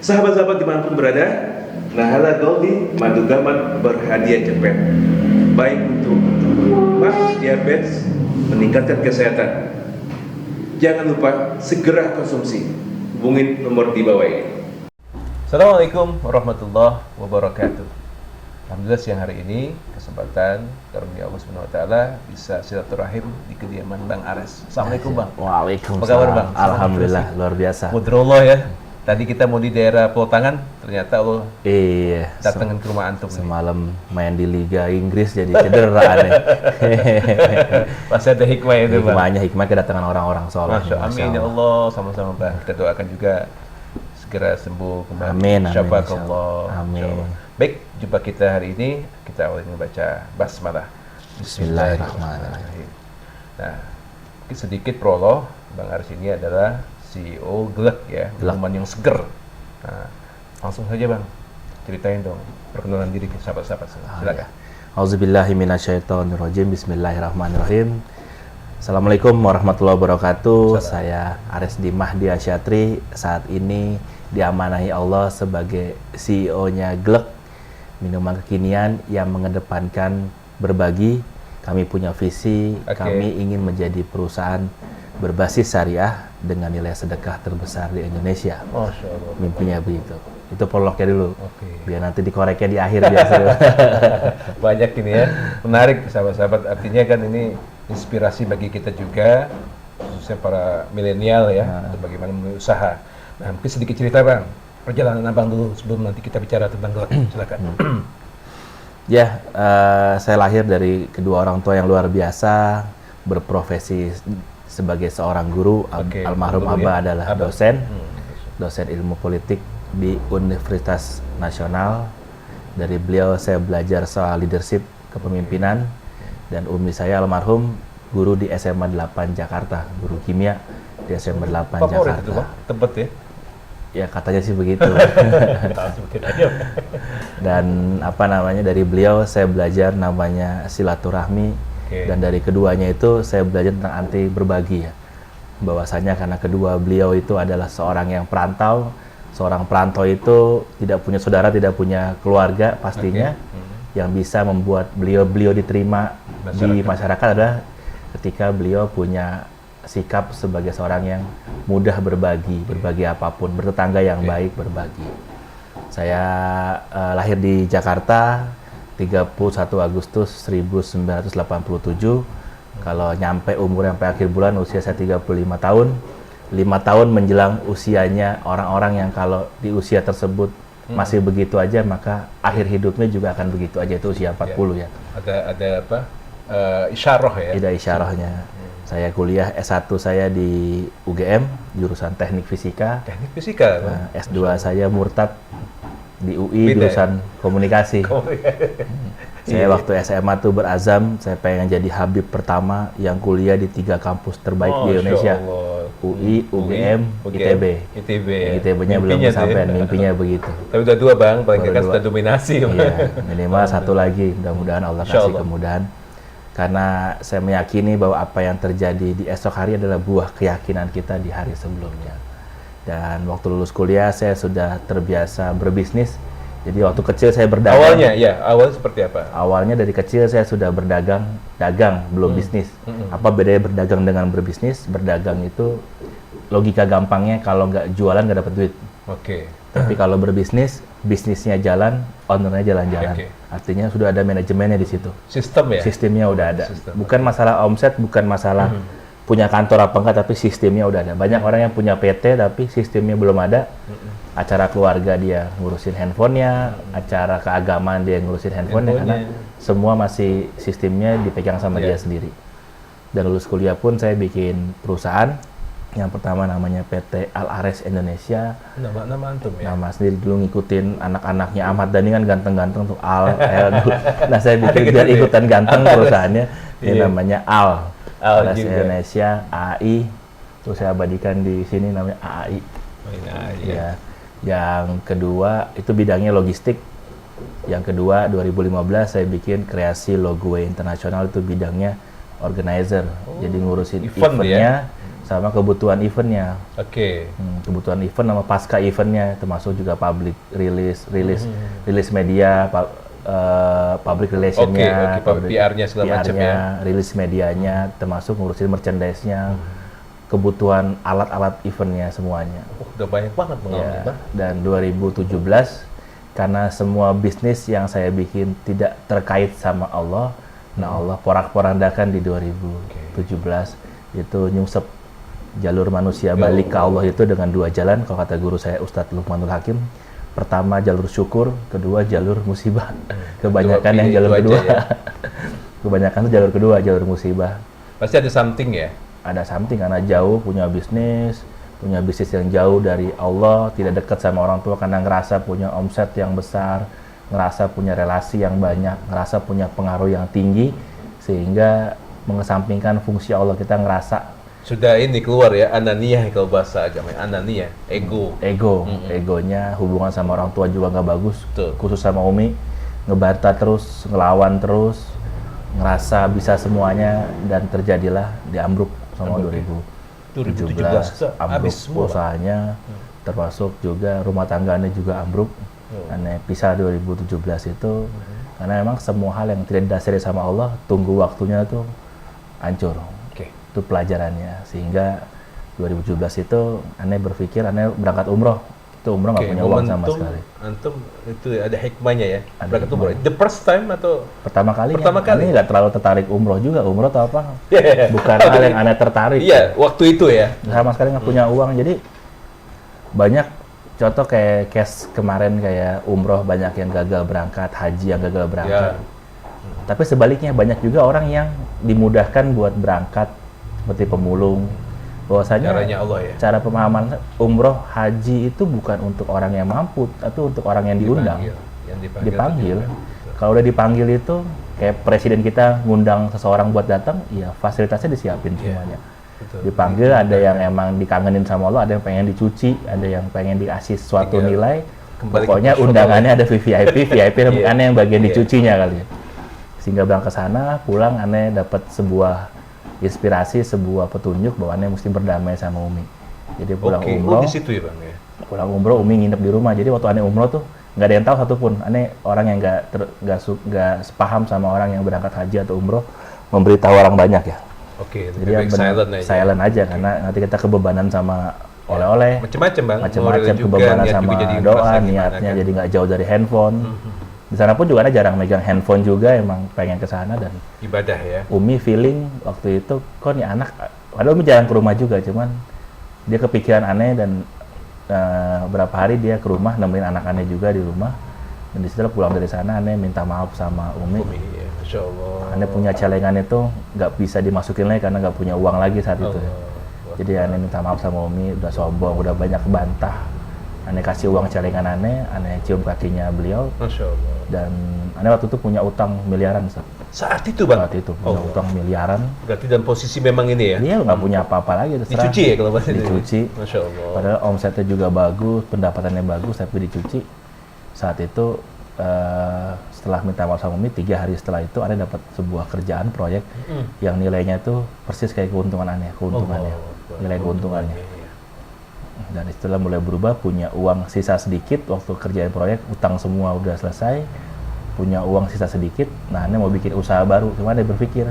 Sahabat-sahabat dimanapun berada, Nahala Goldi Madu Gamat berhadiah cepet, baik untuk diabetes, meningkatkan kesehatan. Jangan lupa segera konsumsi. Hubungin nomor di bawah ini. Assalamualaikum warahmatullahi wabarakatuh. Alhamdulillah siang hari ini kesempatan karunia Allah Subhanahu wa taala bisa silaturahim di kediaman Bang Ares. Assalamualaikum Bang. Waalaikumsalam. Apa kabar Bang? Alhamdulillah luar biasa. Mudrallah ya. Tadi kita mau di daerah Pelotangan, ternyata Allah Iya. datangin ke rumah antum. Semalam main di Liga Inggris jadi cedera aneh. Pasti ada hikmah itu Bang. Hikmah kedatangan orang-orang soleh. Masya amin ya Allah, sama-sama Bang. Kita doakan juga segera sembuh kembali. Amin. Insyaallah. Amin. Baik, jumpa kita hari ini kita awali membaca basmalah. Bismillahirrahmanirrahim. Nah, mungkin sedikit prolog. Bang Ares ini adalah CEO Glek ya, minuman yang seger. Nah, langsung saja Bang, ceritain dong perkenalan diri ke sahabat-sahabat. Silakan. Auzubillahi minasyaitonirrajim. Bismillahirrahmanirrahim. Assalamualaikum warahmatullahi wabarakatuh. Saya Ares Dimahdi Asyatri, saat ini diamanahi Allah sebagai CEO-nya Glek, minuman kekinian yang mengedepankan berbagi. Kami punya visi, kami ingin menjadi perusahaan berbasis syariah dengan nilai sedekah terbesar di Indonesia. Masya Allah. Mimpinya begitu. Itu prolognya dulu. Oke. Biar nanti dikoreknya di akhir biasa. Banyak ini ya, menarik sahabat-sahabat. Artinya kan ini inspirasi bagi kita juga, khususnya para milenial ya, untuk bagaimana memulai usaha. Nah, mungkin sedikit cerita Bang, perjalanan Abang dulu sebelum nanti kita bicara tentang Glek. Silakan. Ya, saya lahir dari kedua orang tua yang luar biasa, berprofesi sebagai seorang guru. Almarhum Abah adalah dosen ilmu politik di Universitas Nasional. Dari beliau saya belajar soal leadership, kepemimpinan, dan umi saya almarhum guru di SMA 8 Jakarta, guru kimia di SMA 8 Favorit Jakarta. itu Bang, tebet ya? Ya katanya sih begitu. Dan apa namanya, dari beliau saya belajar namanya silaturahmi. Dan dari keduanya itu saya belajar tentang anti berbagi ya. Bahwasanya karena kedua beliau itu adalah seorang yang perantau. Seorang perantau itu tidak punya saudara, tidak punya keluarga pastinya. Yang bisa membuat beliau diterima di masyarakat adalah ketika beliau punya sikap sebagai seorang yang mudah berbagi apapun, bertetangga yang baik, berbagi. Saya lahir di Jakarta 31 Agustus 1987. Kalau nyampe umur sampai akhir bulan usia saya 35 tahun. 5 tahun menjelang usianya orang-orang yang kalau di usia tersebut masih begitu aja, maka akhir hidupnya juga akan begitu aja, itu usia 40 ya. Ada apa? Isyarah ya? Ada isyarahnya. Saya kuliah S1 saya di UGM, jurusan Teknik Fisika. Teknik Fisika? Nah, S2 saya murtad di UI, jurusan Komunikasi. Saya waktu SMA tuh berazam, saya pengen jadi Habib pertama yang kuliah di 3 kampus terbaik di Indonesia. UI, UGM, ITB. ITB-nya belum kesampaian, mimpinya begitu. Tapi udah 2 Bang, paling kan sudah dominasi. Iya, minimal 1 lagi, mudah-mudahan Allah kasih kemudahan. Karena saya meyakini bahwa apa yang terjadi di esok hari adalah buah keyakinan kita di hari sebelumnya. Dan waktu lulus kuliah saya sudah terbiasa berbisnis. Jadi waktu kecil saya berdagang. Awalnya seperti apa? Awalnya dari kecil saya sudah dagang belum bisnis. Apa bedanya berdagang dengan berbisnis? Berdagang itu logika gampangnya kalau nggak jualan nggak dapat duit. Oke. Tapi kalau berbisnis, bisnisnya jalan, ownernya jalan-jalan. Artinya sudah ada manajemennya di situ. Sistem ya? Sistemnya udah ada. Bukan masalah omset, bukan masalah punya kantor apa enggak, tapi sistemnya udah ada. Banyak orang yang punya PT tapi sistemnya belum ada. Acara keluarga dia ngurusin handphonenya, acara keagamaan dia ngurusin handphonenya, karena semua masih sistemnya dipegang sama dia sendiri. Dan lulus kuliah pun saya bikin perusahaan. Yang pertama namanya PT Al Ares Indonesia. Nama antum ya? Nama sendiri dulu ngikutin anak-anaknya Ahmad Dhani kan ganteng-ganteng tuh, Al dulu. Nah saya bikin biar ikutan ganteng perusahaannya. Ini namanya Al Ares Indonesia, AI. Terus saya abadikan di sini namanya AAI. Ya. Yang kedua itu bidangnya logistik. Yang kedua 2015 saya bikin kreasi logo internasional, itu bidangnya organizer. Jadi ngurusin eventnya, sama kebutuhan eventnya. Oke. Kebutuhan event sama pasca eventnya, termasuk juga public rilis media, public relationnya, PR-nya segala macam ya. rilis medianya, termasuk ngurusin merchandise-nya, kebutuhan alat-alat eventnya semuanya. Udah banyak banget mengalami, Ya, Bang. dan 2017 karena semua bisnis yang saya bikin tidak terkait sama Allah, nah Allah porak-porandakan di 2017 itu nyungsep jalur manusia balik ke Allah itu dengan 2 jalan. Kalau kata guru saya Ustadz Luqmanul Hakim, pertama jalur syukur, kedua jalur musibah. Kebanyakan yang jalur kedua. Ya. Kebanyakan itu jalur kedua, jalur musibah. Pasti ada something ya. Ada something karena jauh punya bisnis yang jauh dari Allah, tidak dekat sama orang tua karena ngerasa punya omset yang besar, ngerasa punya relasi yang banyak, ngerasa punya pengaruh yang tinggi, sehingga mengesampingkan fungsi Allah. Kita ngerasa Sudah ini keluar ya, ananiyah kalau bahasa agama, ananiyah, egonya, hubungan sama orang tua juga nggak bagus. Betul. Khusus sama Umi, ngebantah terus, ngelawan terus, ngerasa bisa semuanya, dan terjadilah diambruk sama 2017 ambruk usahanya, termasuk juga rumah tangganya juga ambruk. Aneh pisah 2017 itu karena memang semua hal yang tidak didasari sama Allah, tunggu waktunya tuh hancur. Itu pelajarannya, sehingga 2017 itu aneh berpikir aneh berangkat umroh. Itu umroh nggak punya uang sama sekali. Antum itu ada hikmahnya ya. Ada Berangkat umroh. hikmahnya. The first time atau Pertama kali. Pertama kali. Aneh nggak terlalu tertarik umroh juga. Umroh atau apa? Bukan hal yang aneh tertarik. Iya, waktu itu ya. Sama sekali nggak punya uang. Jadi banyak contoh kayak case kemarin kayak umroh banyak yang gagal berangkat, haji yang gagal berangkat. Tapi sebaliknya banyak juga orang yang dimudahkan buat berangkat seperti pemulung. Bahwasanya Caranya Allah ya. cara pemahaman umroh haji itu bukan untuk orang yang mampu, tapi untuk orang yang diundang. Yang Dipanggil. Kalau udah dipanggil itu kayak presiden kita ngundang seseorang buat datang, ya fasilitasnya disiapin semuanya. Betul. Dipanggil, ada yang emang dikangenin sama Allah, ada yang pengen dicuci, ada yang pengen dikasih suatu nilai. Pokoknya undangannya ada VIP aneh yang bagian dicucinya kali ya. Sehingga berangkat ke sana, pulang aneh dapat sebuah inspirasi, sebuah petunjuk bahwa aneh mesti berdamai sama Umi. Jadi pulang umroh, di situ ya Bang ya. pulang umroh Umi nginep di rumah. Jadi waktu aneh umroh tuh nggak ada yang tahu satupun. Aneh orang yang nggak sepaham sama orang yang berangkat haji atau umroh memberitahu orang banyak ya. Jadi lebih baik silent aja karena nanti kita kebebanan sama oleh-oleh, macam-macam Bang. macam-macam kebebanan sama doa, niatnya jadi nggak jauh dari handphone. Di sana pun juga Ana jarang megang handphone juga, emang pengen ke sana dan ibadah ya. Umi feeling waktu itu kok nih anak, padahal Umi jarang ke rumah juga, cuman dia kepikiran aneh dan berapa hari dia ke rumah nemenin anak aneh juga di rumah, dan di situ pulang dari sana aneh minta maaf sama Umi. Ya, Masya Allah. Aneh punya celengan itu nggak bisa dimasukin lagi karena nggak punya uang lagi saat itu. Jadi aneh minta maaf sama Umi, udah sombong, udah banyak bantah. Aneh kasih uang celengan aneh cium kakinya beliau. Masya Allah. Dan aneh waktu itu punya utang miliaran saat itu Bang? Saat itu punya utang miliaran. Berarti dalam posisi memang ini ya? Dia nggak punya apa-apa lagi, terserah. Dicuci ya kalau bahasa dicuci. Masya Allah. Padahal omsetnya juga bagus, pendapatannya bagus, tapi dicuci. Saat itu setelah minta maaf sama Umi, 3 hari setelah itu aneh dapat sebuah kerjaan proyek yang nilainya itu persis kayak keuntungannya. Nilai keuntungannya. Dan istilah mulai berubah, punya uang sisa sedikit waktu kerjaan proyek, utang semua udah selesai, punya uang sisa sedikit. Nah, aneh mau bikin usaha baru, cuma aneh berpikir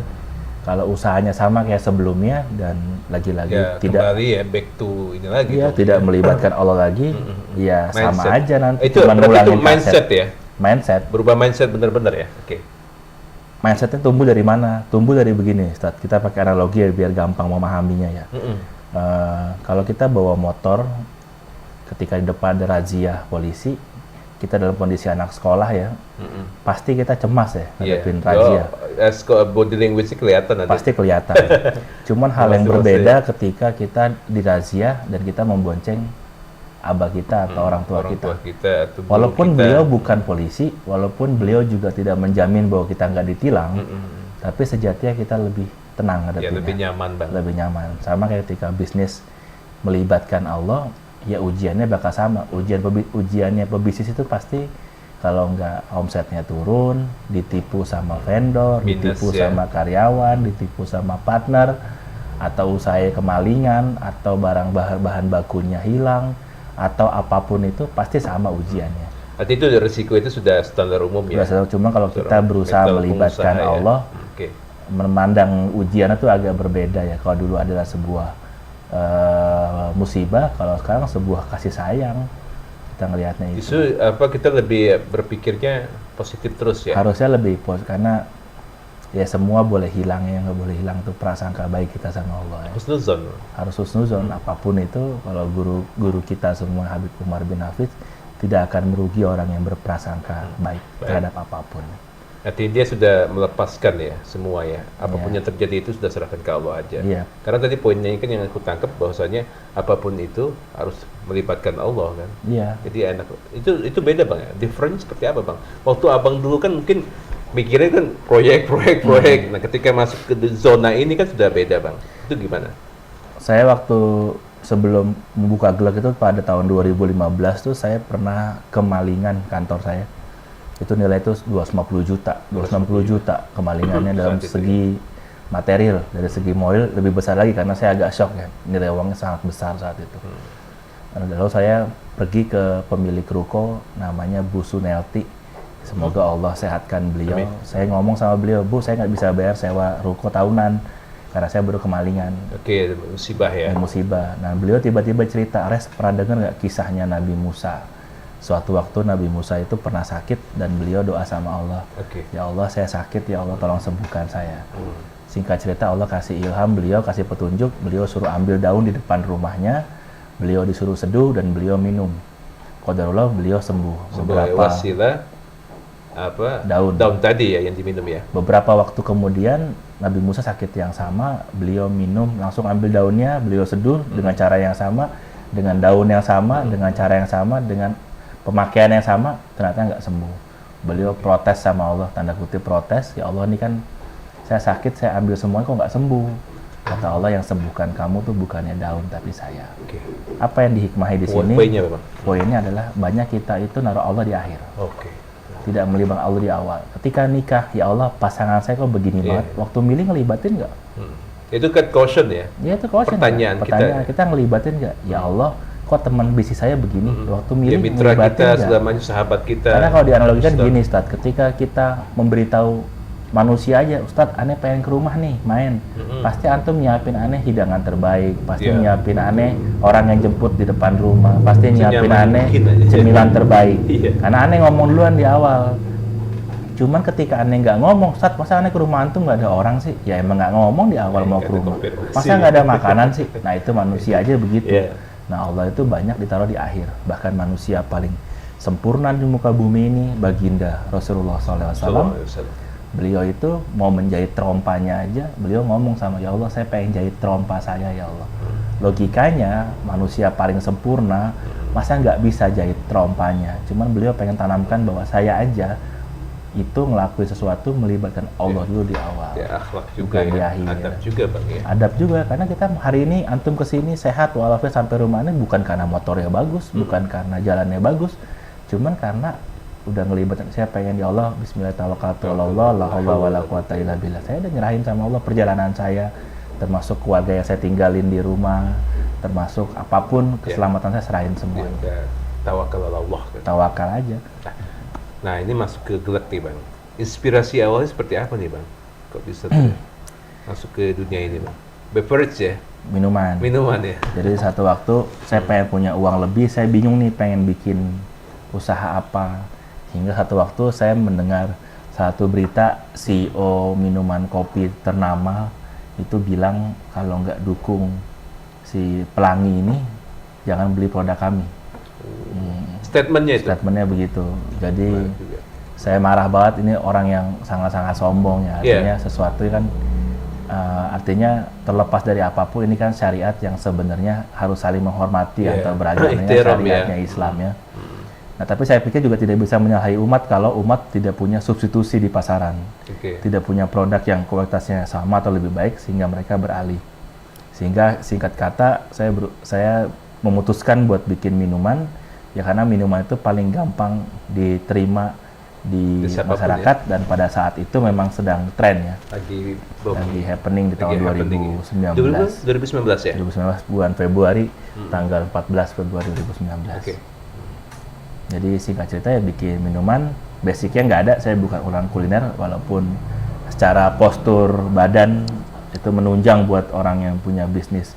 kalau usahanya sama kayak sebelumnya dan lagi-lagi ya, tidak kembali ya back to ini lagi. Ya, tidak melibatkan Allah lagi, ya mindset. sama aja nanti. Itu berarti itu mindset ya? Mindset. Berubah mindset benar-benar ya? Oke. Mindsetnya tumbuh dari mana? Tumbuh dari begini, Ustaz. Kita pakai analogi biar gampang memahaminya ya. Kalau kita bawa motor, ketika di depan ada razia polisi, kita dalam kondisi anak sekolah ya, pasti kita cemas ya ngadepin razia. Body language kelihatan nanti. Pasti kelihatan. Cuman hal yang berbeda ketika kita di razia dan kita membonceng abah kita atau orang tua kita. Walaupun beliau bukan polisi, walaupun beliau juga tidak menjamin bahwa kita nggak ditilang, tapi sejatinya kita lebih tenang ngadepinnya. Lebih nyaman Bang. Lebih nyaman. Sama kayak ketika bisnis melibatkan Allah, ya ujiannya bakal sama. Ujiannya pebisnis itu pasti kalau nggak omsetnya turun, ditipu sama vendor, ditipu sama karyawan, ditipu sama partner, atau usahanya kemalingan, atau bahan bakunya hilang, atau apapun itu pasti sama ujiannya. Arti itu risiko itu sudah standar umum ya. Cuma kalau kita berusaha Mental melibatkan pengusaha, Allah, Oke. memandang ujian itu agak berbeda ya. Kalau dulu adalah sebuah musibah, kalau sekarang sebuah kasih sayang, kita ngelihatnya itu. Justru kita lebih berpikirnya positif terus ya. Harusnya lebih karena ya semua boleh hilang, yang nggak boleh hilang tuh prasangka baik kita sama Allah ya. Husnuzon. Harus husnuzon, apapun itu. Kalau guru kita semua Habib Umar bin Hafiz, tidak akan merugi orang yang berprasangka baik terhadap apapun. Artinya dia sudah melepaskan ya semua ya. Apapun Ya. yang terjadi itu sudah serahkan ke Allah aja. Iya. Karena tadi poinnya kan yang aku tangkap bahwasanya apapun itu harus melibatkan Allah kan. Iya. Jadi enak. Itu beda Bang ya. Difference seperti apa Bang? Waktu Abang dulu kan mungkin mikirnya kan proyek. Nah, ketika masuk ke zona ini kan sudah beda Bang. Itu gimana? Saya waktu sebelum membuka Glek itu pada tahun 2015 tuh saya pernah kemalingan kantor saya. Itu nilai itu 250 juta kemalingannya dalam segi material. Dari segi mobil lebih besar lagi karena saya agak shock ya. Nilai uangnya sangat besar saat itu. Lalu saya pergi ke pemilik ruko namanya Bu Sunelti. Semoga Allah sehatkan beliau. Amin. Saya ngomong sama beliau, Bu, saya nggak bisa bayar sewa ruko tahunan karena saya baru kemalingan. Oke, musibah ya. Musibah. Nah, beliau tiba-tiba cerita, Res, pernah dengar nggak kisahnya Nabi Musa? Suatu waktu Nabi Musa itu pernah sakit dan beliau doa sama Allah. Oke. Ya Allah, saya sakit, ya Allah tolong sembuhkan saya. Singkat cerita, Allah kasih ilham, beliau kasih petunjuk, beliau suruh ambil daun di depan rumahnya, beliau disuruh seduh dan beliau minum. Qadarullah, beliau sembuh. Sebagai wasilah daun tadi ya yang diminum ya. Beberapa waktu kemudian Nabi Musa sakit yang sama, beliau minum, langsung ambil daunnya, beliau seduh dengan cara yang sama, dengan daun yang sama, dengan cara yang sama, dengan pemakaian yang sama, ternyata nggak sembuh. Beliau protes sama Allah, tanda kutip protes, ya Allah ini kan saya sakit, saya ambil semuanya kok nggak sembuh. Kata Allah, yang sembuhkan kamu tuh bukannya daun tapi saya. Oke. Apa yang dihikmahi di sini? Poinnya Bang. Poinnya adalah banyak kita itu naruh Allah di akhir. Oke. Tidak melibatkan Allah di awal. Ketika nikah, ya Allah pasangan saya kok begini banget. Waktu milih ngelibatin nggak? Itu kan caution ya. Ya itu caution. Pertanyaan kita ngelibatin nggak? Ya Allah, kok teman bisnis saya begini? Waktu milih Ya mitra ngelibatin kita, nggak? selamanya sahabat kita. Karena kalau dianalogikan gini, Ustadz, ketika kita memberitahu manusia aja, Ustadz, aneh pengen ke rumah nih, main. Pasti antum nyiapin aneh hidangan terbaik, pasti nyiapin aneh orang yang jemput di depan rumah, pasti nyiapin aneh cemilan terbaik. Karena aneh ngomong duluan di awal. Cuman ketika aneh nggak ngomong, Ustadz, masa aneh ke rumah antum nggak ada orang sih? Ya emang nggak ngomong di awal mau ke rumah. Masa nggak ada makanan sih? Nah itu manusia aja begitu. Nah Allah itu banyak ditaruh di akhir. Bahkan manusia paling sempurna di muka bumi ini, baginda Rasulullah SAW. Beliau itu mau menjahit terompanya aja, beliau ngomong sama ya Allah, saya pengen jahit terompa saya ya Allah. Logikanya manusia paling sempurna, masa nggak bisa jahit terompanya? Cuman beliau pengen tanamkan bahwa saya aja itu ngelakuin sesuatu melibatkan Allah dulu di awal. Ya akhlak juga bukan di ya. akhir. Adab juga Bang ya. Adab juga, karena kita hari ini antum kesini sehat walafiat sampai rumahnya bukan karena motornya bagus, bukan karena jalannya bagus, cuman karena udah ngelibatin. Saya pengen ya Allah, bismillah tawakkaltu ala Allah, la haula wala quwata illa billah. Saya udah nyerahin sama Allah perjalanan saya, termasuk keluarga yang saya tinggalin di rumah, termasuk apapun keselamatan saya serahin semuanya. Ya, tawakal ala Allah kan. Tawakal aja. Nah, ini masuk ke Glek nih Bang. Inspirasi awalnya seperti apa nih Bang? Kok bisa masuk ke dunia ini Bang? Beverage ya? Minuman ya? Jadi satu waktu saya pengen punya uang lebih, saya bingung nih pengen bikin usaha apa. Hingga satu waktu saya mendengar satu berita CEO minuman kopi ternama itu bilang kalau nggak dukung si pelangi ini jangan beli produk kami. Statementnya itu? Statementnya begitu. Jadi saya marah banget, ini orang yang sangat-sangat sombong ya. Artinya sesuatu kan artinya terlepas dari apapun ini kan syariat yang sebenarnya harus saling menghormati antar beragamanya, syariatnya Islam ya. Nah, tapi saya pikir juga tidak bisa menyalahi umat kalau umat tidak punya substitusi di pasaran, tidak punya produk yang kualitasnya sama atau lebih baik sehingga mereka beralih. Sehingga singkat kata saya memutuskan buat bikin minuman ya karena minuman itu paling gampang diterima di siapapun masyarakat dan pada saat itu memang sedang tren ya, lagi happening di tahun 2019. 2019 ya. 2019 bulan Februari, tanggal 14 Februari 2019. Oke. Jadi singkat cerita ya bikin minuman, basicnya nggak ada, saya bukan orang kuliner walaupun secara postur badan itu menunjang buat orang yang punya bisnis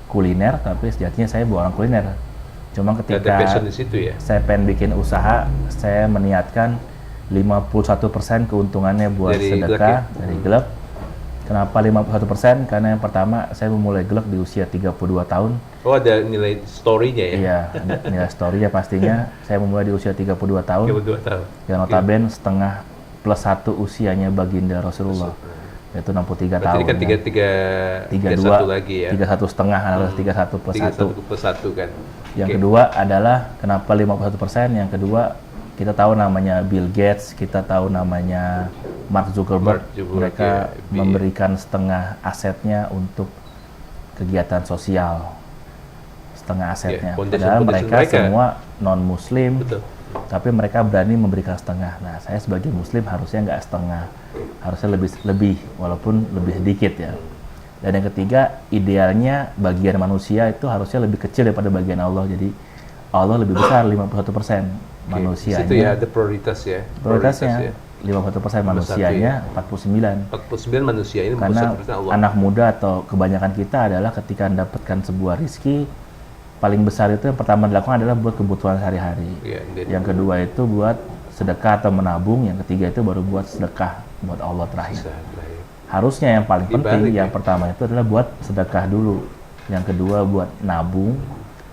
kuliner, tapi sejatinya saya bukan orang kuliner. Cuma Ada ketika passion di situ ya. saya pengen bikin usaha, saya meniatkan 51% keuntungannya buat Dari sedekah Glek ya? dari Glek. Kenapa 51%? Karena yang pertama saya memulai Glek di usia 32 tahun. Oh, ada nilai story-nya ya. Iya, ada nilai story-nya pastinya. Saya memulai di usia 32 tahun. 32 tahun. Yang notabene setengah plus 1 usianya baginda Rasulullah. Yaitu 63 Berarti tahun. ini kan tiga 32 satu lagi ya. 31 setengah, harus 31 plus 1. 31 plus 1 kan. Yang Oke. kedua adalah kenapa 51%? Yang kedua, kita tahu namanya Bill Gates, kita tahu namanya Mark Zuckerberg. Mark Zuckerberg, Mereka ya. memberikan setengah asetnya untuk kegiatan sosial. Setengah asetnya. foundation- Padahal foundation mereka mereka. semua non-muslim, Betul. tapi mereka berani memberikan setengah. Nah, saya sebagai muslim harusnya nggak setengah. Harusnya lebih, walaupun lebih sedikit ya. Dan yang ketiga, idealnya bagian manusia itu harusnya lebih kecil daripada bagian Allah. Jadi Allah lebih besar 51%, Oke, manusianya. di situ ya ada prioritas ya. Prioritasnya 51% Nomor satu manusianya, 49. 49 manusia ini Karena 1% Allah. anak muda atau kebanyakan kita adalah ketika mendapatkan sebuah rizki, paling besar itu yang pertama dilakukan adalah buat kebutuhan sehari-hari. Iya, dan- Yang kedua itu buat sedekah atau menabung, yang ketiga itu baru buat sedekah buat Allah terakhir. Sehari-hari. Harusnya yang paling Dibalik penting, ya. yang pertama itu adalah buat sedekah dulu, yang kedua buat nabung,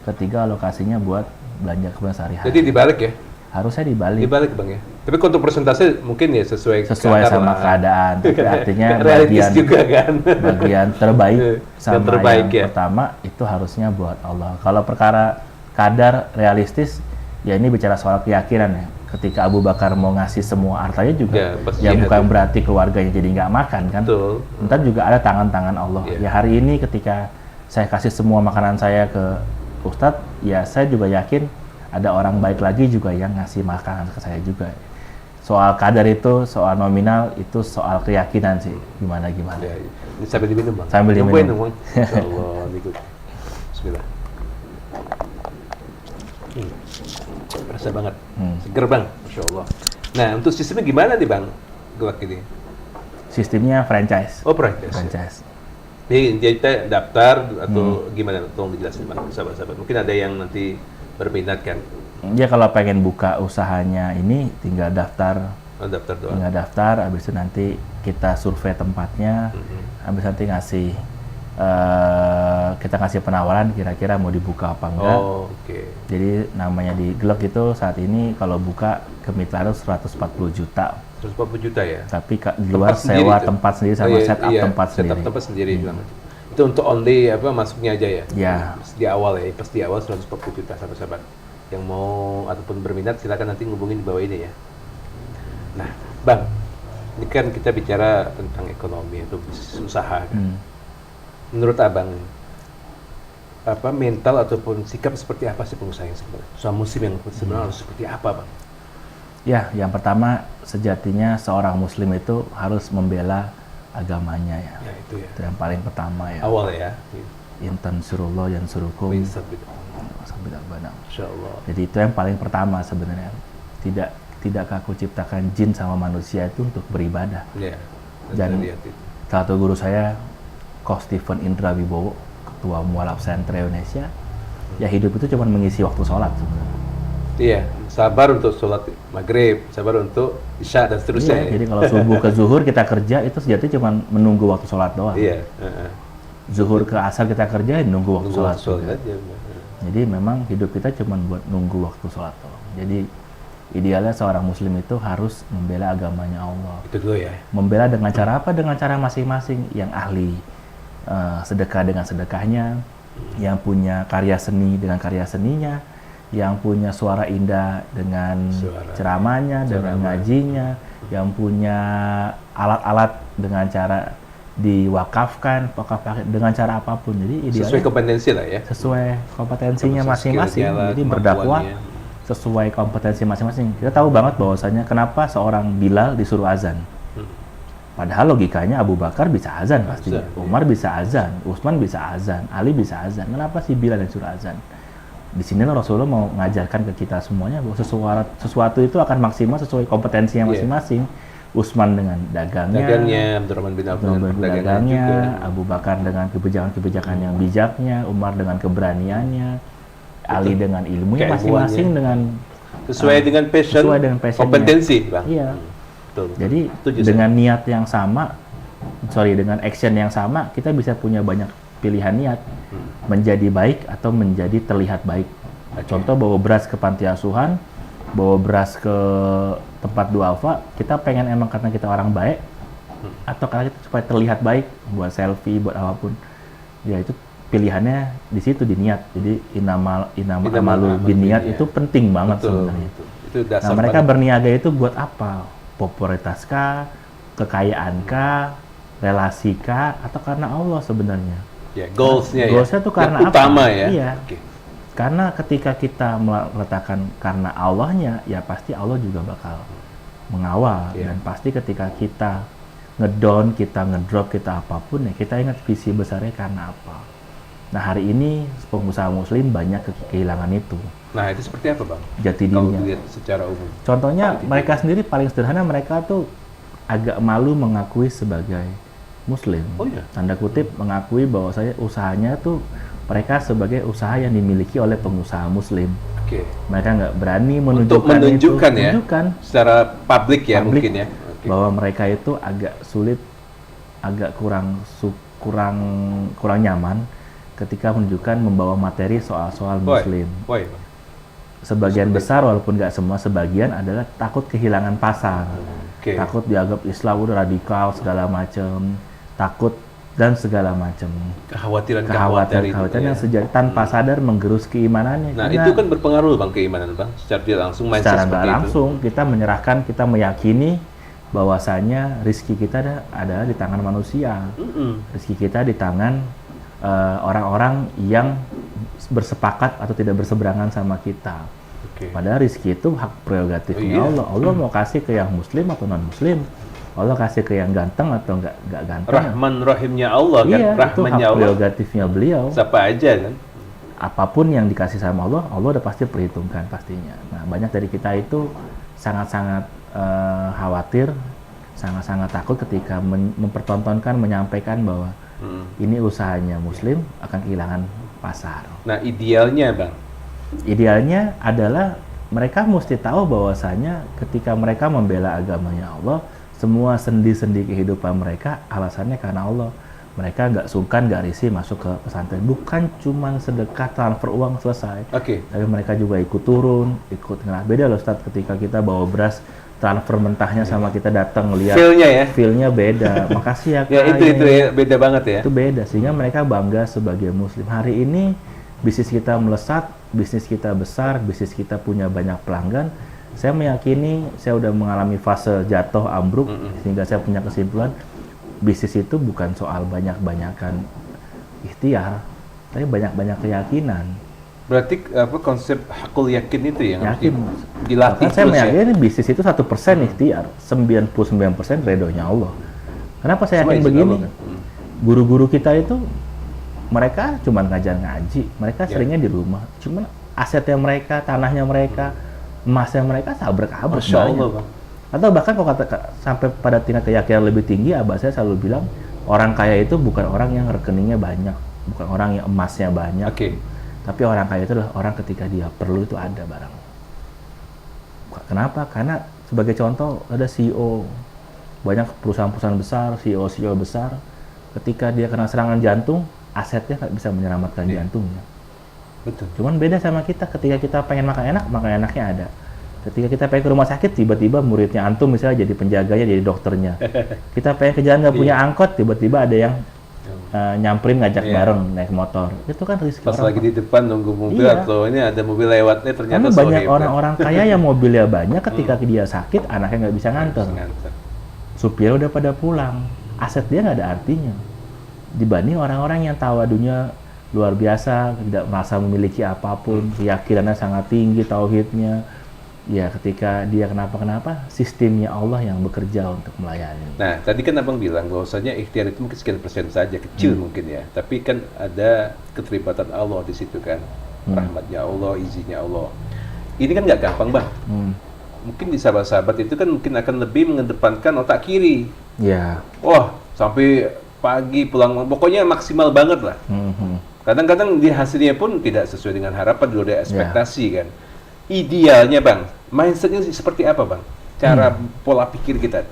ketiga alokasinya buat belanja kebutuhan sehari-hari. Jadi dibalik ya. Harusnya dibalik, Dibalik Bang ya. Tapi kalau untuk persentase mungkin ya sesuai sesuai kadar sama lah. keadaan, tapi artinya realistis bagian juga kan. bagian terbaik sama Yang terbaik yang ya. pertama itu harusnya buat Allah. Kalau perkara kadar realistis, ya ini bicara soal keyakinan ya. Ketika Abu Bakar mau ngasih semua hartanya juga, Ya, pasti ya bukan hati. berarti keluarganya jadi nggak makan kan. Betul. Ntar juga ada tangan-tangan Allah. Iya. Ya hari ini ketika saya kasih semua makanan saya ke Ustadz, ya saya juga yakin ada orang baik lagi juga yang ngasih makanan ke saya juga. Soal kadar itu, soal nominal itu soal keyakinan sih, gimana-gimana. Ya, ini sambil diminum Bang. Sambil Nyobain diminum. dong, Bang. Insyaallah nikut. Bismillah. Berasa banget. Seger Bang, Masya Allah. Nah, untuk sistemnya gimana nih Bang? Gelak ini. Sistemnya franchise. Oh, franchise. Franchise. Jadi kita daftar atau gimana? Tolong dijelasin Bang, sahabat-sahabat. Mungkin ada yang nanti berminat kan? Ya kalau pengen buka usahanya ini tinggal daftar, Oh, daftar doang. habis itu nanti kita survei tempatnya, habis nanti ngasih kita ngasih penawaran kira-kira mau dibuka apa enggak. Oh, oke. Jadi namanya di Glek itu saat ini kalau buka kemitraan 140 juta. 140 juta ya? Tapi di luar Tempat sendiri sewa itu? tempat sendiri sama Oh, iya, setup iya, tempat setup sendiri. tempat sendiri bilang. Itu untuk only apa masuknya aja ya? Ya. Pas di awal ya, pas di awal 140 juta sahabat-sahabat. Yang mau ataupun berminat silakan nanti ngubungin di bawah ini ya. Nah, Bang, ini kan kita bicara tentang ekonomi atau bisnis usaha kan. Menurut Abang, apa mental ataupun sikap seperti apa sih pengusaha yang sebenarnya? Usaha muslim yang sebenarnya harus seperti apa, Bang? Ya, yang pertama sejatinya seorang muslim itu harus membela agamanya ya. Ya itu ya. Itu yang paling pertama ya. Awal ya. Intan surullah yang surukum Bisa gitu. sambil banang. Insya Allah. Jadi itu yang paling pertama sebenarnya. Tidakkah aku ciptakan jin sama manusia itu untuk beribadah? Ya. Dan lihat itu. salah satu guru saya, Ko Stephen Indra Wibowo, ketua Mualaf Center Indonesia, ya hidup itu cuma mengisi waktu sholat sebenarnya. Iya, sabar untuk sholat maghrib, sabar untuk isya dan seterusnya. Iya, ya. jadi kalau subuh ke zuhur kita kerja itu sejatinya cuma menunggu waktu sholat doang. Iya. Zuhur ke asar kita kerja nunggu waktu Tunggu sholat. sholat juga. aja. Jadi memang hidup kita cuma buat nunggu waktu sholat doang. Jadi idealnya seorang muslim itu harus membela agamanya Allah. Itu dulu ya. Membela dengan cara apa? Dengan cara masing-masing. Yang ahli sedekah dengan sedekahnya, yang punya karya seni dengan karya seninya, yang punya suara indah dengan Suara. ceramahnya, dengan Ceramah. ngajinya, yang punya alat-alat dengan cara diwakafkan, dengan cara apapun. Jadi idealnya Sesuai kompetensi lah ya. sesuai kompetensinya Sesuai masing-masing. skillnya lah, Jadi berdakwah kemampuannya. sesuai kompetensi masing-masing. Kita tahu banget bahwasanya kenapa seorang Bilal disuruh azan. Padahal logikanya Abu Bakar bisa azan pasti, Umar bisa azan, Utsman bisa azan, Ali bisa azan. Kenapa sih Bilal yang disuruh azan? Di sini Rasulullah mau mengajarkan ke kita semuanya bahwa sesuatu itu akan maksimal sesuai kompetensinya masing-masing. Utsman dengan dagangnya, Abdurrahman bin Auf dengan dengan dagangnya, juga. Abu Bakar dengan kebijakan-kebijakan yang bijaknya, Umar dengan keberaniannya, Ali dengan ilmunya, masing-masing dengan sesuai dengan passion, sesuai dengan passionnya. kompetensi, Bang. Iya. Betul. Jadi dengan niat yang sama, dengan action yang sama, kita bisa punya banyak pilihan niat, menjadi baik atau menjadi terlihat baik. Contoh bawa beras ke panti asuhan, bawa beras ke tempat duafa, kita pengen emang karena kita orang baik, atau karena kita supaya terlihat baik, buat selfie, buat apapun. Ya itu pilihannya di situ, di niat. Jadi inama amalu binniat itu penting banget sebenarnya. Itu dasar. Nah, mereka berniaga itu buat apa? Popularitas kah, kekayaan kah, relasi kah, atau karena Allah sebenarnya? Ya, goalsnya tuh karena yang utama apa? ya. Iya. Okay. Karena ketika kita meletakkan karena Allahnya, ya pasti Allah juga bakal mengawal. Dan pasti ketika kita ngedown, kita ngedrop, kita apapun, ya kita ingat visi besarnya karena apa. Nah hari ini pengusaha muslim banyak kehilangan itu. Nah itu seperti apa, Bang? Jati Kalau dirinya. dilihat secara umum. Contohnya mereka sendiri paling sederhana, mereka tuh agak malu mengakui sebagai muslim. Oh iya. Tanda kutip mengakui bahwa usahanya tuh mereka sebagai usaha yang dimiliki oleh pengusaha muslim. Oke. Mereka nggak berani Untuk menunjukkan ya, secara publik ya mungkin ya. Okay. Bahwa mereka itu agak sulit, agak kurang nyaman ketika menunjukkan membawa materi soal-soal muslim. Sebagian besar, walaupun nggak semua, sebagian adalah takut kehilangan pasar. Takut dianggap Islam udah radikal segala macam, takut dan segala macam. Kekhawatiran yang sejati tanpa sadar menggerus keimanannya. Nah itu kan berpengaruh, Bang, keimanan, Bang. Secara tidak langsung, secara nggak langsung kita menyerahkan, kita meyakini bahwasanya rezeki kita adalah di tangan manusia. Rezeki kita di tangan orang-orang yang bersepakat atau tidak berseberangan sama kita. Padahal rezeki itu hak prerogatifnya Allah. Allah mau kasih ke yang muslim atau non muslim. Allah kasih ke yang ganteng atau nggak ganteng. Rahman rahimnya Allah kan. Iya, Rahmannya itu hak Allah. prerogatifnya beliau. Siapa aja kan. Apapun yang dikasih sama Allah, Allah udah pasti perhitungkan pastinya. Nah banyak dari kita itu sangat-sangat khawatir, sangat-sangat takut ketika mempertontonkan, menyampaikan bahwa ini usahanya muslim akan kehilangan pasar. Nah idealnya, Bang? Idealnya adalah mereka mesti tahu bahwasanya ketika mereka membela agamanya Allah, semua sendi-sendi kehidupan mereka alasannya karena Allah. Mereka nggak sungkan, nggak risih masuk ke pesantren. Bukan cuma sedekah transfer uang selesai. Tapi mereka juga ikut turun, ikut ngerah. Beda loh Ustadz ketika kita bawa beras, transfer mentahnya sama kita datang lihat feel-nya beda. Makasih ya Kak. Ya itu ya, beda banget ya. Itu beda, sehingga mereka bangga sebagai muslim. Hari ini bisnis kita melesat, bisnis kita besar, bisnis kita punya banyak pelanggan. Saya meyakini, saya udah mengalami fase jatuh ambruk, sehingga saya punya kesimpulan bisnis itu bukan soal banyak-banyakan ikhtiar, tapi banyak-banyak keyakinan. Berarti konsep hakul yakin itu yang yakin dilatih terus. Saya meyakini bisnis itu 1% ikhtiar, 99% redonya Allah. Kenapa saya yakin begini? Guru-guru kita itu mereka cuma ngajar ngaji, mereka seringnya di rumah. Cuman asetnya mereka, tanahnya mereka, emasnya mereka sabrek-abrek banyak. Atau bahkan kalau sampai pada tingkat keyakinan lebih tinggi, abah saya selalu bilang orang kaya itu bukan orang yang rekeningnya banyak, bukan orang yang emasnya banyak. Tapi orang kaya itu adalah orang ketika dia perlu itu ada barang. Kenapa? Karena sebagai contoh ada CEO, banyak perusahaan-perusahaan besar, CEO besar, ketika dia kena serangan jantung, asetnya nggak bisa menyelamatkan jantungnya. Betul. Cuman beda sama kita, ketika kita pengen makan enaknya ada. Ketika kita pengen ke rumah sakit, tiba-tiba muridnya antum misalnya jadi penjaganya, jadi dokternya. Kita pengen ke jalan nggak punya angkot, tiba-tiba ada yang nyamperin, ngajak bareng naik motor. Itu kan rezeki. Pas lagi di depan nunggu mobil atau ini ada mobil lewatnya ternyata karena banyak orang-orang kaya yang mobilnya banyak, ketika dia sakit anaknya nggak bisa nganter. Supir udah pada pulang, aset dia nggak ada artinya. Dibanding orang-orang yang tawadunya luar biasa, tidak merasa memiliki apapun, keyakinannya sangat tinggi, tauhidnya. Ya ketika dia kenapa-kenapa, sistemnya Allah yang bekerja untuk melayani. Nah, tadi kan Abang bilang bahwasanya ikhtiar itu mungkin sekian persen saja, kecil mungkin ya. Tapi kan ada keterlibatan Allah di situ kan. Rahmatnya Allah, izinnya Allah. Ini kan nggak gampang, Bang. Mungkin di sahabat-sahabat itu kan mungkin akan lebih mengedepankan otak kiri. Ya. Wah, sampai pagi pulang, pokoknya maksimal banget lah. Kadang-kadang di hasilnya pun tidak sesuai dengan harapan, dulu ada ekspektasi kan. Idealnya Bang, mindsetnya seperti apa Bang? Cara pola pikir kita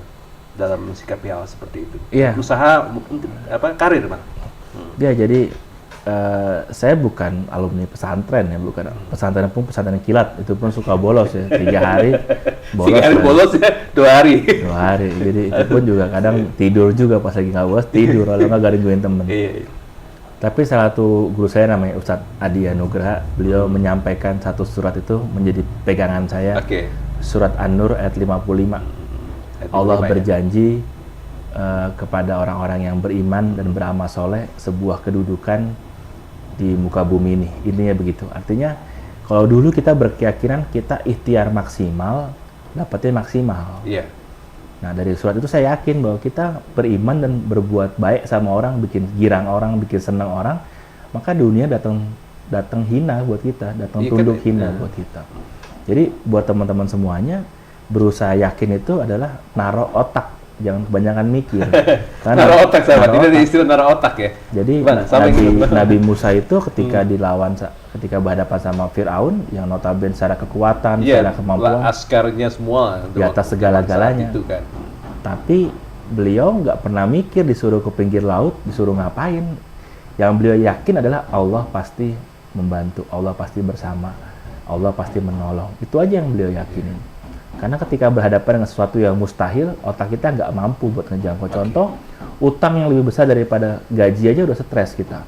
dalam mensikapi hal seperti itu. Usaha untuk apa karir Bang? Ya jadi saya bukan alumni pesantren ya, bukan pesantren pun pesantren kilat, itu pun suka bolos ya, 3 hari bolos. 3 hari bolos ya, 2 hari. 2 hari, jadi itu pun juga kadang tidur juga pas lagi nggak bolos, tidur kalau nggak gangguin temen. Tapi salah satu guru saya namanya Ustadz Adi Anugraha, beliau menyampaikan satu surat itu menjadi pegangan saya. Surat An-Nur ayat 55. Allah berjanji kepada orang-orang yang beriman dan beramal soleh sebuah kedudukan di muka bumi ini. Intinya begitu. Artinya kalau dulu kita berkeyakinan kita ikhtiar maksimal, dapatnya maksimal. Nah dari surat itu saya yakin bahwa kita beriman dan berbuat baik sama orang, bikin girang orang, bikin senang orang, maka dunia datang hina buat kita, datang tunduk hina buat kita. Jadi buat teman-teman semuanya, berusaha yakin itu adalah naruh otak, jangan kebanyakan mikir. Naruh otak sahabat, ini ada istilah naruh otak ya. Jadi Nabi Musa itu ketika ketika berhadapan sama Fir'aun yang notabene secara kekuatan, secara kemampuan, askarnya semua di atas segala-galanya. Kan. Tapi beliau nggak pernah mikir disuruh ke pinggir laut, disuruh ngapain. Yang beliau yakin adalah Allah pasti membantu, Allah pasti bersama, Allah pasti menolong. Itu aja yang beliau yakinin. Karena ketika berhadapan dengan sesuatu yang mustahil, otak kita nggak mampu buat ngejangkau. Contoh, utang yang lebih besar daripada gaji aja udah stres kita.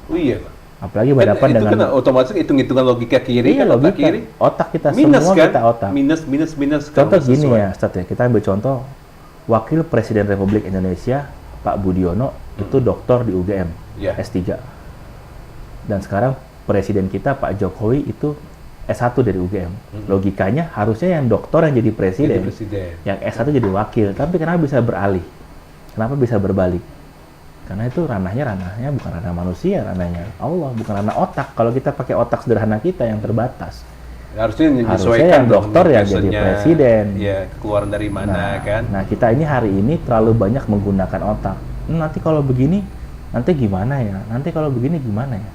Apalagi berhadapan dengan... Itu kan otomatis hitung-hitungan logika kiri, iya, logika. Kiri. Otak kita minus, semua kan? Kita otak. Minus. Contoh gini ya, Ustaz ya, kita ambil contoh, Wakil Presiden Republik Indonesia, Pak Budiono, itu doktor di UGM, S3. Dan sekarang Presiden kita, Pak Jokowi, itu S1 dari UGM. Logikanya harusnya yang doktor yang jadi presiden, yang S1 jadi wakil. Tapi kenapa bisa beralih? Kenapa bisa berbalik? Karena itu ranahnya bukan ranah manusia, ranahnya Allah, bukan ranah otak. Kalau kita pakai otak sederhana kita yang terbatas. Harusnya yang dokter yang jadi presiden. Ya, keluaran dari mana kan? Nah, kita ini hari ini terlalu banyak menggunakan otak. Nanti kalau begini, nanti gimana ya? Nanti kalau begini gimana ya?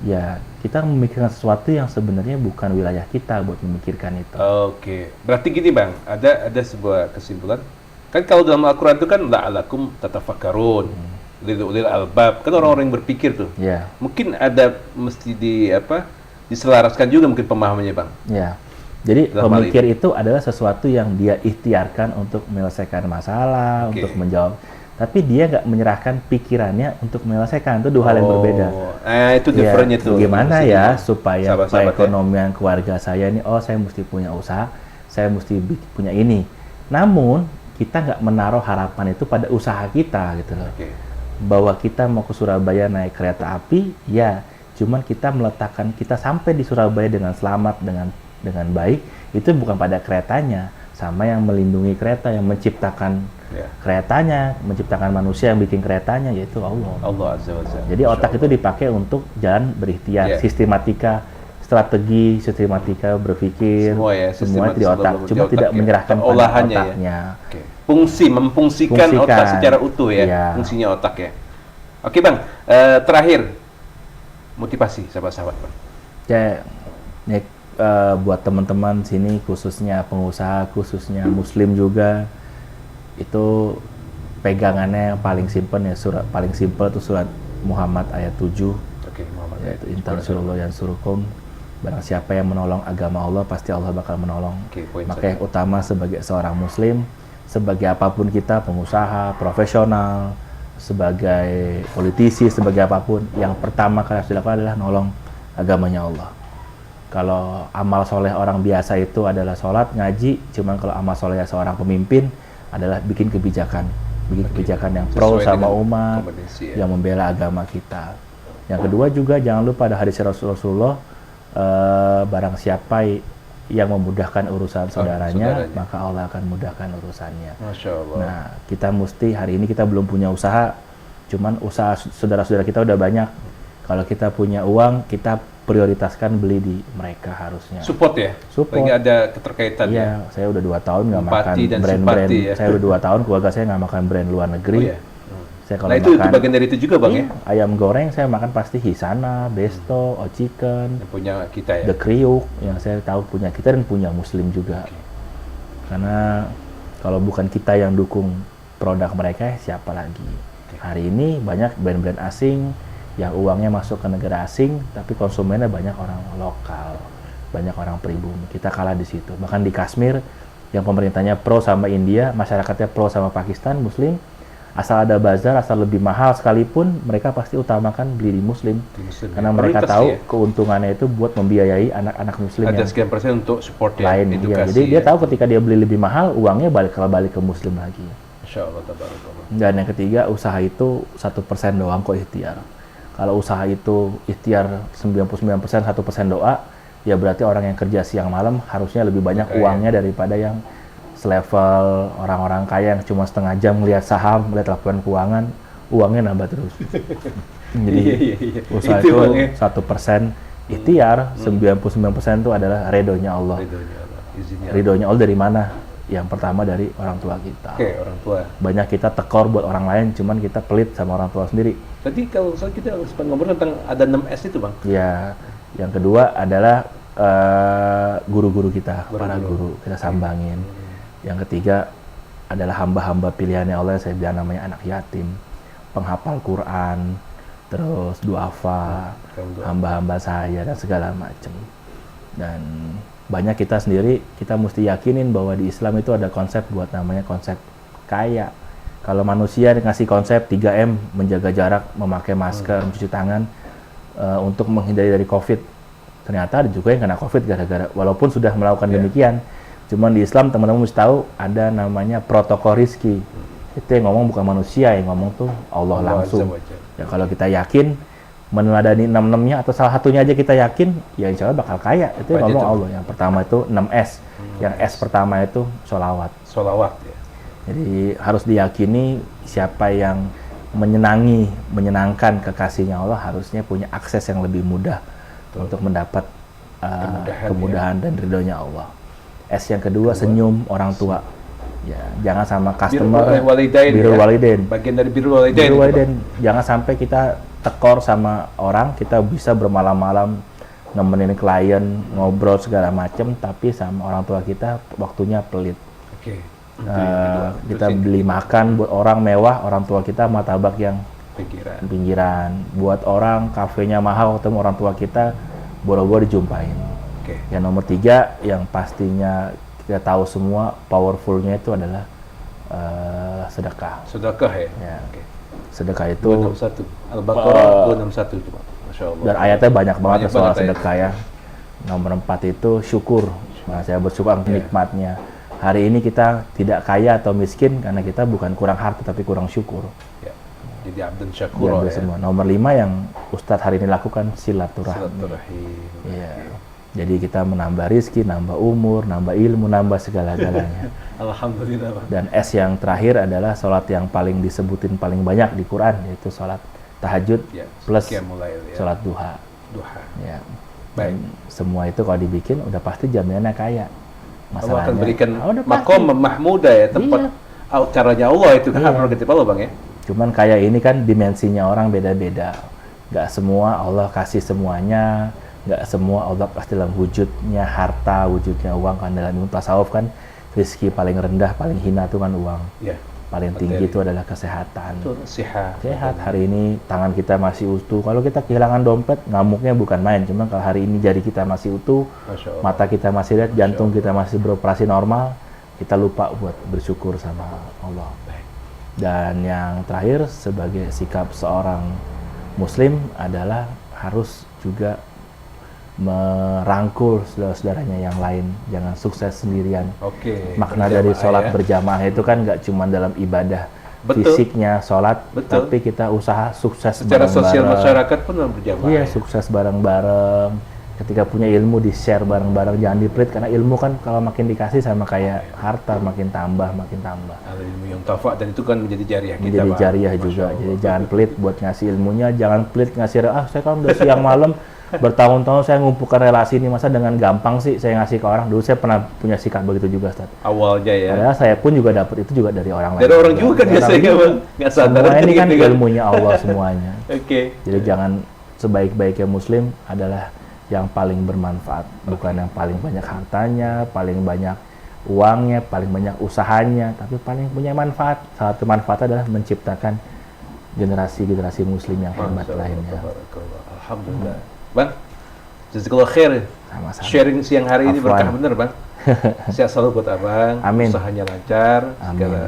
Ya, kita memikirkan sesuatu yang sebenarnya bukan wilayah kita buat memikirkan itu. Berarti gini Bang, ada sebuah kesimpulan. Kan kalau dalam Al-Quran itu kan la'alakum tatafakkarun, lil albab, kan orang-orang yang berpikir tuh. Mungkin ada mesti diselaraskan juga mungkin pemahamannya Bang. Jadi pemikir itu adalah sesuatu yang dia ikhtiarkan untuk menyelesaikan masalah, untuk menjawab. Tapi dia nggak menyerahkan pikirannya untuk menyelesaikan. Itu dua hal yang berbeda. Itu differentnya tuh. Gimana ya supaya perekonomian keluarga saya ini, saya mesti punya usaha, saya mesti punya ini. Namun kita nggak menaruh harapan itu pada usaha kita gitu loh. Bahwa kita mau ke Surabaya naik kereta api, ya, cuman kita meletakkan kita sampai di Surabaya dengan selamat, dengan baik, itu bukan pada keretanya, sama yang melindungi kereta, yang menciptakan keretanya, menciptakan manusia yang bikin keretanya, yaitu Allah. Azza wa Jalla. Jadi otak itu dipakai untuk jalan berikhtiar, sistematika, strategi, sistematika berpikir, semua di otak. Cuma tidak menyerahkan pada otaknya. Memfungsikan otak secara utuh ya, fungsinya otak ya. Oke Bang, terakhir motivasi sahabat-sahabat Bang. Buat teman-teman sini, khususnya pengusaha, khususnya Muslim juga, itu pegangannya yang paling simpel ya, surat paling simpel itu surat Muhammad ayat 7. Yaitu intan surullah yang surukum, barang siapa yang menolong agama Allah pasti Allah bakal menolong. Maka yang utama sebagai seorang Muslim, sebagai apapun kita, pengusaha, profesional, sebagai politisi, sebagai apapun, yang pertama kali harus dilakukan adalah nolong agamanya Allah. Kalau amal soleh orang biasa itu adalah sholat, ngaji, cuman kalau amal soleh seorang pemimpin adalah bikin kebijakan yang pro sama umat, yang membela agama kita. Yang kedua juga jangan lupa ada hadis Rasulullah, barang siapa yang memudahkan urusan saudaranya, maka Allah akan mudahkan urusannya. Masya Allah. Nah, kita mesti hari ini kita belum punya usaha, cuman usaha saudara-saudara kita udah banyak. Kalau kita punya uang, kita prioritaskan beli di mereka harusnya. Support ya? Support. Lagi ada keterkaitan ya? Iya, saya udah 2 tahun nggak makan Empati dan brand-brand. simpati ya. Saya udah 2 tahun keluarga saya nggak makan brand luar negeri. Oh, iya. Saya kalau Nah itu makan bagian dari itu juga bang ya? ayam goreng saya makan pasti Hisana, Besto, Ochicken, Yang punya kita ya? The Kriuk yang saya tahu punya kita dan punya Muslim juga. Karena kalau bukan kita yang dukung produk mereka, siapa lagi? Hari ini banyak brand-brand asing yang uangnya masuk ke negara asing, tapi konsumennya banyak orang lokal, banyak orang pribumi. Kita kalah di situ. Bahkan di Kashmir, yang pemerintahnya pro sama India, masyarakatnya pro sama Pakistan, Muslim, asal ada bazar, asal lebih mahal sekalipun, mereka pasti utamakan beli di Muslim. Karena mereka tahu keuntungannya itu buat membiayai anak-anak Muslim ada yang sekian persen untuk support ya, lain. edukasi. Jadi dia tahu ketika dia beli lebih mahal, uangnya balik ke Muslim lagi. Masya Allah, tabarakallah. Dan yang ketiga, usaha itu 1% doang kok ikhtiar. Kalau usaha itu ikhtiar 99%, 1% doa, ya berarti orang yang kerja siang malam harusnya lebih banyak uangnya daripada yang selevel orang-orang kaya yang cuma setengah jam melihat saham, melihat laporan keuangan, uangnya nambah terus. Jadi usaha itu 1% ikhtiar, 99% itu adalah redonya Allah. Ridhonya Allah dari mana? Yang pertama dari orang tua kita. Oke, orang tua. Banyak kita tekor buat orang lain, cuman kita pelit sama orang tua sendiri. Tadi kalau kita sempat ngobrol tentang ada 6S itu bang? Ya, yang kedua adalah guru-guru kita, para guru kita sambangin. Yang ketiga adalah hamba-hamba pilihannya Allah, saya bilang namanya anak yatim, penghafal Quran, terus duafa, hamba-hamba saya dan segala macam. Dan banyak kita sendiri, kita mesti yakinin bahwa di Islam itu ada konsep buat namanya konsep kaya. Kalau manusia ngasih konsep 3M, menjaga jarak, memakai masker, mencuci tangan, untuk menghindari dari COVID. Ternyata ada juga yang kena COVID gara-gara, walaupun sudah melakukan demikian. Cuman di Islam teman-teman mesti tahu ada namanya protokol rizki. Itu yang ngomong bukan manusia, yang ngomong tuh Allah langsung. Ya kalau kita yakin, meneladani 6-6-nya atau salah satunya aja kita yakin, ya insya Allah bakal kaya. Itu yang ngomong Allah. Yang pertama itu 6S. Yang S pertama itu sholawat. Sholawat ya. Jadi harus diyakini siapa yang menyenangkan kekasihnya Allah harusnya punya akses yang lebih mudah untuk mendapat kemudahan dan ridhonya Allah. S yang kedua senyum orang tua. Ya, jangan sama customer. Birrul walidain. Bagian dari birrul walidain. Jangan sampai kita tekor sama orang, kita bisa bermalam-malam nemenin klien, ngobrol segala macam, tapi sama orang tua kita waktunya pelit. Oke. Kita beli makan buat orang mewah, orang tua kita martabak yang pinggiran. Buat orang kafenya mahal, ketemu orang tua kita boro-boro dijumpain. Yang nomor 3 yang pastinya kita tahu semua powerfulnya itu adalah sedekah. Sedekah ya. Sedekah itu 261 Al-Baqarah 261 itu Pak. Masya Allah. Dan ayatnya banyak banget soal sedekah ya. Nomor 4 itu syukur. Nah, saya bersyukur nikmatnya. Hari ini kita tidak kaya atau miskin karena kita bukan kurang harta tapi kurang syukur. Ya. Jadi abdun syakur ya. Semua. Nomor 5 yang Ustadz hari ini lakukan silaturahmi. Iya. Jadi kita menambah rizki, nambah umur, nambah ilmu, nambah segala-galanya. Alhamdulillah Pak. Dan S yang terakhir adalah sholat yang paling disebutin paling banyak di Quran, yaitu sholat tahajud plus sholat duha. Ya. Dan semua itu kalau dibikin udah pasti jaminannya kaya. Masalahnya Allah akan berikan makom mahmudah ya, tempat caranya Allah itu kan prerogatif Allah Bang ya. Cuman kaya ini kan dimensinya orang beda-beda. Gak semua Allah kasih semuanya. Nggak semua Allah pasti dalam wujudnya harta, wujudnya uang. Kan dalam ilmu tasawuf kan rezeki paling rendah, paling hina itu kan uang. Paling tinggi itu adalah kesehatan. Sehat. Hari ini tangan kita masih utuh. Kalau kita kehilangan dompet, ngamuknya bukan main. Cuma kalau hari ini jari kita masih utuh, mata kita masih lihat, jantung kita masih beroperasi normal, kita lupa buat bersyukur sama Allah. Dan yang terakhir sebagai sikap seorang Muslim adalah harus juga merangkul saudara-saudaranya yang lain, jangan sukses sendirian. Makna dari sholat berjamaah itu kan nggak cuma dalam ibadah Betul. fisiknya sholat, Betul. tapi kita usaha sukses Secara sosial bareng-bareng. masyarakat pun berjamaah. Iya, ya. sukses bareng-bareng. Ketika punya ilmu di-share bareng-bareng, jangan di-pelit, karena ilmu kan kalau makin dikasih sama kayak harta, makin tambah. Al-ilmu yang tafa, dan itu kan menjadi jariah kita, Menjadi Pak. jariah Masya juga. Allah. Jadi jangan pelit buat ngasih ilmunya, jangan pelit ngasih, saya kan udah siang malam bertahun-tahun saya ngumpulkan relasi ini, masa dengan gampang sih saya ngasih ke orang. Dulu saya pernah punya sikap begitu juga, Ustaz. Awalnya ya. Padahal saya pun juga dapat itu juga dari orang lain. Dari orang juga Dari orang biasanya, juga. Bang. Nggak sadar. Semua ini kan gitu ilmunya Allah semuanya. Oke. Jadi jangan, sebaik-baiknya muslim adalah yang paling bermanfaat, bukan yang paling banyak hartanya, paling banyak uangnya, paling banyak usahanya, tapi paling punya manfaat. Salah satu manfaat adalah menciptakan generasi muslim yang hebat Masya Allah, lainnya. tabarakallah. Alhamdulillah. Bang, jazakallah khair. Sama-sama. Sharing siang hari ini Afwan. berkah bener, Bang. Sehat selalu buat Abang. Amin. Usahanya lancar, Amin. segala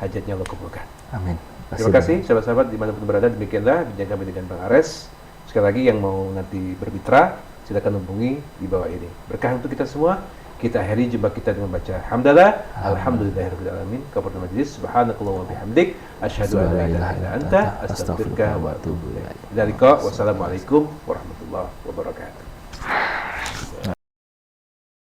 hajatnya Allah kabulkan. Amin. Terima kasih sahabat-sahabat dimanapun berada, demikianlah bincang kami dengan Bang Ares. Sekali lagi yang mau nanti bermitra, silakan hubungi di bawah ini. Berkah untuk kita semua. Kita akhiri jumpa kita dengan baca hamdalah, alhamdulillahirabbil alamin. Kabarna majlis, subhanakallah wa bihamdik, asyhadu an la ilaha illa anta, astaghfiruka wa atubu ilaik. Wassalamualaikum warahmatullahi wabarakatuh.